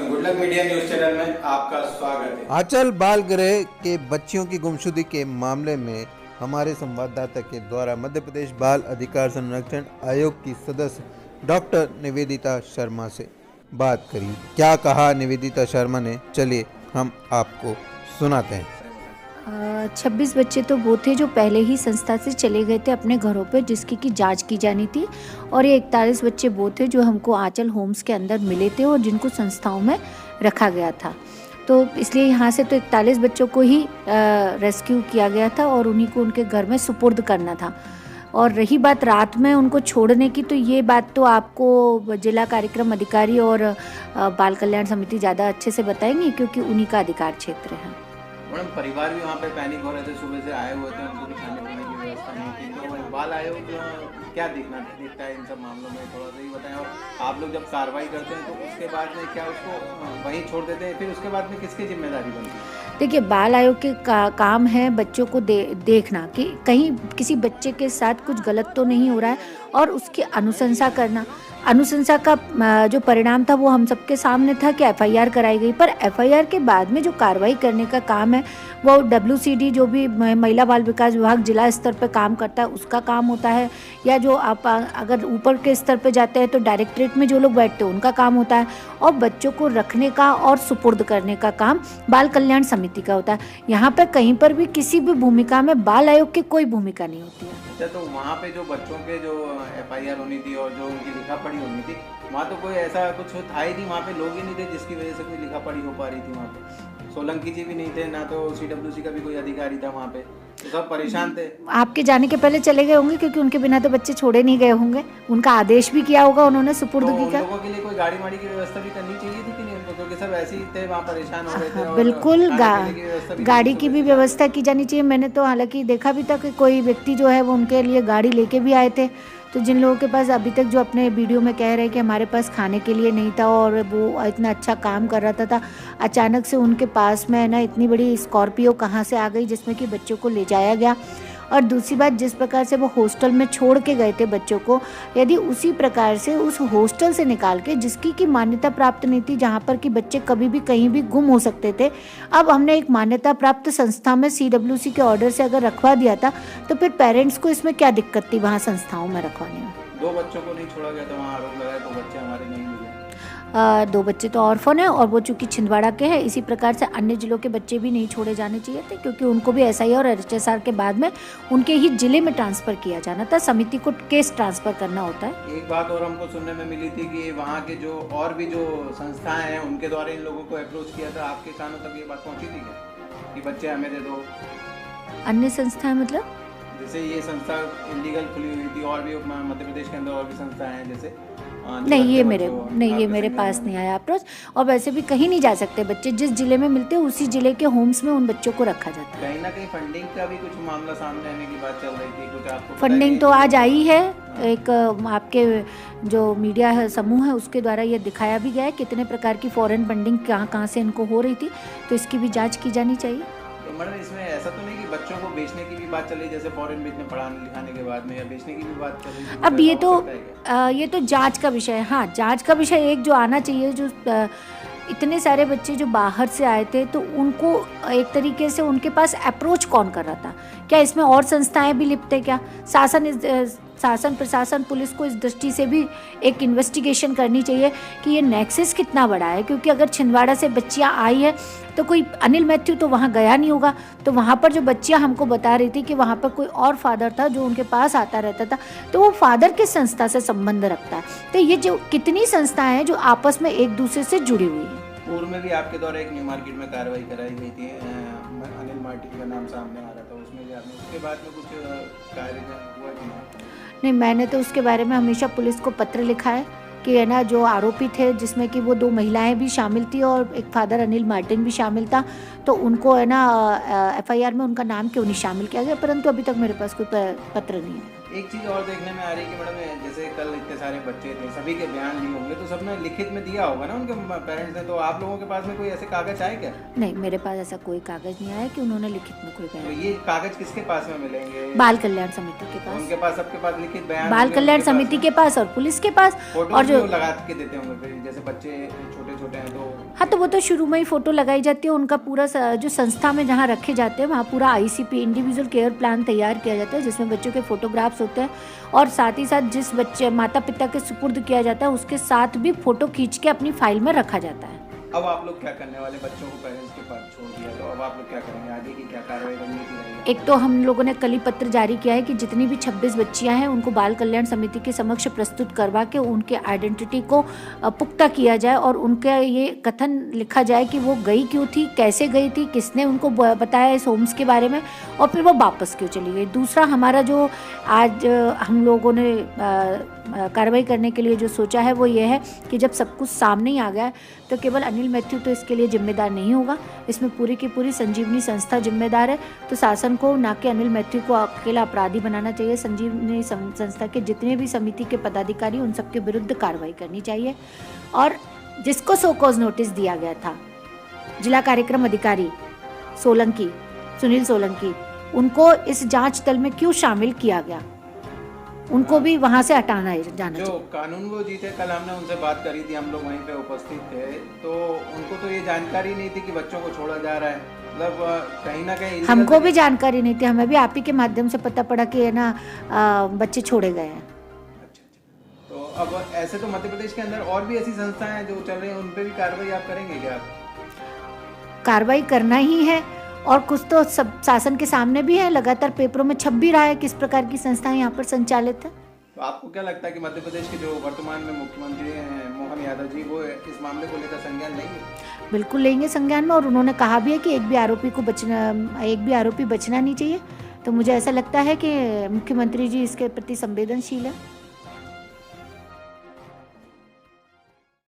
Good luck media news channel में आपका स्वागत है। आंचल बाल गृह के बच्चियों की गुमशुदगी के मामले में हमारे संवाददाता के द्वारा मध्य प्रदेश बाल अधिकार संरक्षण आयोग की सदस्य डॉक्टर निवेदिता शर्मा से बात करी। क्या कहा निवेदिता शर्मा ने, चलिए हम आपको सुनाते हैं। 26 बच्चे तो वो थे जो पहले ही संस्था से चले गए थे अपने घरों पे, जिसकी की जांच की जानी थी, और ये 41 बच्चे वो थे जो हमको आंचल होम्स के अंदर मिले थे और जिनको संस्थाओं में रखा गया था। तो इसलिए यहाँ से तो 41 बच्चों को ही रेस्क्यू किया गया था और उन्हीं को उनके घर में सुपुर्द करना था। और रही बात रात में उनको छोड़ने की, तो ये बात तो आपको जिला कार्यक्रम अधिकारी और बाल कल्याण समिति ज़्यादा अच्छे से बताएंगी, क्योंकि उन्हीं का अधिकार क्षेत्र है। मैडम, परिवार भी वहाँ पे पैनिक हो रहे थे, सुबह से आए हुए थे, उनको भी खाने पीने की व्यवस्था नहीं थी। तो बाल आयोग क्या देखता है इन सब मामलों में, थोड़ा सा ही बताएं। और आप लोग जब कार्रवाई करते हैं तो उसके बाद में क्या उसको वहीं छोड़ देते हैं, फिर उसके बाद में किसकी जिम्मेदारी बनती है? देखिए, बाल आयोग के काम है बच्चों को देखना कि कहीं किसी बच्चे के साथ कुछ गलत तो नहीं हो रहा है, और उसकी अनुशंसा करना। अनुशंसा का जो परिणाम था वो हम सबके सामने था कि एफआईआर कराई गई, पर एफआईआर के बाद में जो कार्रवाई करने का काम है वो WCD, जो भी महिला बाल विकास विभाग जिला स्तर पर काम करता है, उसका काम होता है। या जो आप अगर ऊपर के स्तर पे जाते हैं तो डायरेक्टरेट में जो लोग बैठते हैं उनका काम होता है, और बच्चों को रखने का और सुपुर्द करने का काम बाल कल्याण समिति का होता है। यहाँ पर कहीं पर भी किसी भी भूमिका में बाल आयोग की कोई भूमिका नहीं होती है। अच्छा, तो वहाँ पे जो बच्चों के जो FIR होनी थी और जो उनकी लिखा पढ़ी होनी थी, वहाँ तो कोई ऐसा कुछ था ही नहीं, वहाँ पे लोग ही नहीं थे जिसकी वजह से कोई लिखा पढ़ी हो पा रही थी। वहाँ पे सोलंकी जी भी नहीं थे, ना तो CWC का भी कोई अधिकारी था वहाँ पे, तो सब परेशान थे। आपके जाने के पहले चले गए होंगे, क्योंकि उनके बिना तो बच्चे छोड़े नहीं गए होंगे। उनका आदेश भी किया होगा उन्होंने सुपुर्दगी का। लोगों के लिए कोई गाड़ी वाड़ी की व्यवस्था भी करनी चाहिए थी कि नहीं उनको, क्योंकि सब ऐसे ही थे, वहाँ परेशान हो रहे थे। बिल्कुल, गाड़ी की भी व्यवस्था की जानी चाहिए। मैंने तो हालांकि देखा भी था कि कोई व्यक्ति जो है वो उनके लिए गाड़ी लेके भी आए थे। तो जिन लोगों के पास अभी तक जो अपने वीडियो में कह रहे हैं कि हमारे पास खाने के लिए नहीं था और वो इतना अच्छा काम कर रहा था, अचानक से उनके पास में ना इतनी बड़ी स्कॉर्पियो कहाँ से आ गई जिसमें कि बच्चों को ले जाया गया। और दूसरी बात, जिस प्रकार से वो हॉस्टल में छोड़ के गए थे बच्चों को, यदि उसी प्रकार से उस हॉस्टल से निकाल के, जिसकी की मान्यता प्राप्त नहीं थी, जहाँ पर कि बच्चे कभी भी कहीं भी गुम हो सकते थे, अब हमने एक मान्यता प्राप्त संस्था में CWC के ऑर्डर से अगर रखवा दिया था, तो फिर पेरेंट्स को इसमें क्या दिक्कत थी वहाँ संस्थाओं में रखवाने में। 2 बच्चों को नहीं छोड़ा गया था, वहाँ आरोप लगाया 2 बच्चे हमारे नहीं मिले। 2 बच्चे तो ऑर्फन है, और वो चूंकि छिंदवाड़ा के हैं, इसी प्रकार से अन्य जिलों के बच्चे भी नहीं छोड़े जाने चाहिए थे, क्योंकि उनको भी SI और HSR के बाद में उनके ही जिले में ट्रांसफ़र किया जाना था। समिति को केस ट्रांसफ़र करना होता है। एक बात और हमको सुनने में मिली थी कि वहाँ के जो और भी जो संस्थाएं हैं उनके द्वारा इन लोगों को अप्रोच किया था। आपके कानों तक ये बात पहुँची थी क्या कि बच्चे हमें दे दो? अन्य संस्थाएं मतलब? जैसे ये संस्था इलीगल खुली हुई थी, और भी मध्य प्रदेश के अंदर और भी संस्थाएं हैं, जैसे नहीं, ये मेरे पास नहीं आया अप्रोच। और वैसे भी कहीं नहीं जा सकते बच्चे, जिस जिले में मिलते हैं उसी जिले के होम्स में उन बच्चों को रखा जाता है। कहीं ना कहीं फंडिंग का भी कुछ मामला सामने आने की बात चल रही थी, कुछ आपको फंडिंग तो आज आई है। एक आपके जो मीडिया है समूह है उसके द्वारा ये दिखाया भी गया है कितने प्रकार की फॉरेन फंडिंग कहाँ से इनको हो रही थी, तो इसकी भी जाँच की जानी चाहिए। तो मैडम, इसमें ऐसा तो नहीं कि बच्चों को बेचने की भी बात चल रही, जैसे फॉरेन में पढ़ाने लिखाने के बाद में, या बेचने की भी बात चल रही थी? अब ये तो जांच का विषय है। हाँ, जांच का विषय एक जो आना चाहिए, जो इतने सारे बच्चे जो बाहर से आए थे, तो उनको एक तरीके से उनके पास अप्रोच कौन कर रहा था? क्या इसमें और संस्थाएं भी लिप्त है क्या? शासन प्रशासन पुलिस को इस दृष्टि से भी एक इन्वेस्टिगेशन करनी चाहिए कि ये नेक्सस कितना बड़ा है, क्योंकि अगर छिंदवाड़ा से बच्चियां आई है तो कोई अनिल मैथ्यू तो वहाँ गया नहीं होगा। तो वहाँ पर जो बच्चियां हमको बता रही थी कि वहाँ पर कोई और फादर था जो उनके पास आता रहता था, तो वो फादर किस संस्था से संबंध रखता है? तो ये जो कितनी संस्थाएं हैं जो आपस में एक दूसरे से जुड़ी हुई हैं। पूर्व में भी आपके द्वारा एक न्यू मार्केट में कार्रवाई कराई गई थी, अनिल मार्टिन का नाम सामने आ रहा था, उसमें भी आपने उसके बाद में कुछ कार्य हुआ कि नहीं? मैंने तो उसके बारे में हमेशा पुलिस को पत्र लिखा है कि है ना, जो आरोपी थे जिसमें कि वो 2 महिलाएं भी शामिल थी और एक फादर अनिल मार्टिन भी शामिल था, तो उनको है ना FIR में उनका नाम क्यों नहीं शामिल किया गया, परंतु अभी तक मेरे पास कोई पत्र नहीं है। एक चीज़ और देखने में आ रही है कि मैडम जैसे कल इतने सारे बच्चे थे, सभी के बयान लिए होंगे तो सबने लिखित में दिया होगा ना उनके पेरेंट्स ने, तो आप लोगों के पास में कोई ऐसे कागज आए क्या? नहीं, मेरे पास ऐसा कोई कागज नहीं आया कि उन्होंने लिखित में कोई तो बयान। ये कागज किसके पास में मिलेंगे? बाल कल्याण समिति के पास, उनके पास, सबके पास लिखित बयान बाल होंगे, कल्याण उनके पास समिति के पास और पुलिस के पास। फोटो और जो लगा के देते होंगे फिर, जैसे बच्चे छोटे छोटे हैं तो। हाँ, तो वो तो शुरू में ही फोटो लगाई जाती है, उनका पूरा जो संस्था में जहाँ रखे जाते हैं वहाँ पूरा ICP इंडिविजुअल केयर प्लान तैयार किया जाता है, जिसमें बच्चों के फोटोग्राफ्स होते हैं और साथ ही साथ जिस बच्चे माता पिता के सुपुर्द किया जाता है उसके साथ भी फोटो खींच के अपनी फाइल में रखा जाता है। अब आप लोग क्या करने वाले? बच्चों को पेरेंट्स के पास छोड़ दिया तो अब आप लोग क्या करेंगे? आगे की क्या कार्रवाई रणनीति रहेगी? एक तो हम लोगों ने कल ही पत्र जारी किया है कि जितनी भी 26 बच्चियां हैं उनको बाल कल्याण समिति के समक्ष प्रस्तुत करवा के उनके आइडेंटिटी को पुख्ता किया जाए और उनका ये कथन लिखा जाए कि वो गई क्यों थी, कैसे गई थी, किसने उनको बताया इस होम्स के बारे में और फिर वो वापस क्यों चली गई। दूसरा, हमारा जो आज हम लोगों ने कार्रवाई करने के लिए जो सोचा है वो ये है कि जब सब कुछ सामने ही आ गया तो केवल अनिल मैथ्यू तो इसके लिए जिम्मेदार नहीं होगा, इसमें पूरी की पूरी संजीवनी संस्था जिम्मेदार है। तो शासन को ना कि अनिल मैथ्यू को अकेला अपराधी बनाना चाहिए, संजीवनी संस्था के जितने भी समिति के पदाधिकारी उन सबके विरुद्ध कार्रवाई करनी चाहिए। और जिसको सो कॉज नोटिस दिया गया था, जिला कार्यक्रम अधिकारी सोलंकी, सुनील सोलंकी, उनको इस जांच दल में क्यों शामिल किया गया, उनको भी वहां से हटाना जाना जो चाहिए। कानून वो जी थे, कल हमने उनसे बात करी थी, हम लोग वहीं पे उपस्थित थे, तो उनको तो ये जानकारी नहीं थी कि बच्चों को छोड़ा जा रहा है, मतलब कहीं ना कहीं हमको भी जानकारी नहीं थी, हमें भी आप ही के माध्यम से पता पड़ा कि है ना बच्चे छोड़े गए हैं। अच्छा। तो अब ऐसे तो मध्य प्रदेश के अंदर और भी ऐसी संस्थाएं हैं जो चल रही हैं, उन पे भी कार्रवाई आप करेंगे क्या? कार्रवाई करना ही है और कुछ तो सब शासन के सामने भी है, लगातार पेपरों में छप भी रहा है किस प्रकार की संस्थाएं यहाँ पर संचालित है। तो आपको क्या लगता है कि मध्य प्रदेश के जो वर्तमान में मुख्यमंत्री हैं मोहन यादव जी, वो इस मामले को लेकर संज्ञान लेंगे? बिल्कुल लेंगे संज्ञान में, और उन्होंने कहा भी है कि एक भी आरोपी बचना नहीं चाहिए। तो मुझे ऐसा लगता है कि मुख्यमंत्री जी इसके प्रति संवेदनशील है।